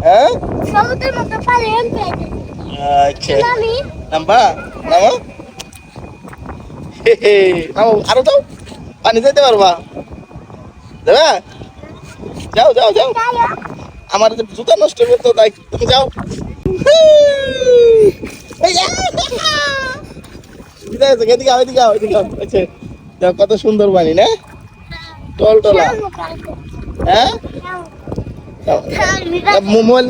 হ্যাঁ সমুদ্রের মতো পানি এমপি আচ্ছা আমি নাম্বা নামো নামো আরো যাও পানি যেতে পারবা যাবে যাও যাও যাও আমার যে জুতা নষ্ট করতো তাই তুমি যাও এদিকে আও এদিকে আও এদিকে আও আচ্ছা যাও কত সুন্দর পানি না টলটলা হ্যাঁ মোবাইল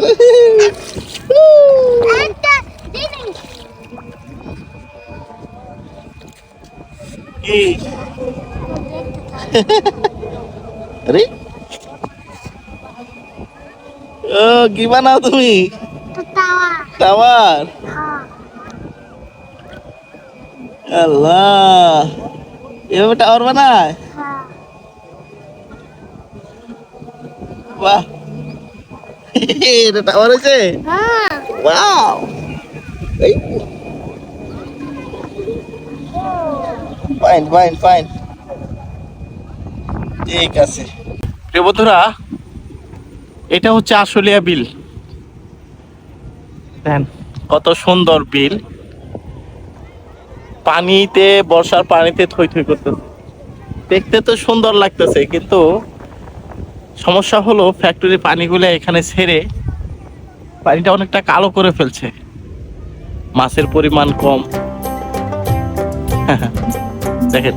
কি আরে ও কি বানাও তুমি টাওয়ার আল্লাহ এভাবে টাওয়ার বানায় বাহ এটা টাওয়ার হয়েছে ওয়াও এই ফাইন ফাইন ফাইন ঠিক আছে প্রিয় বন্ধুরা এটা হচ্ছে আশুলিয়া বিল দেখেন কত সুন্দর বিল পানিতে বর্ষার পানিতে থই থই করতেছে দেখতে তো সুন্দর লাগতেছে কিন্তু সমস্যা হলো ফ্যাক্টরি পানিগুলো এখানে ছেড়ে পানিটা অনেকটা কালো করে ফেলছে মাছের পরিমাণ কম দেখেন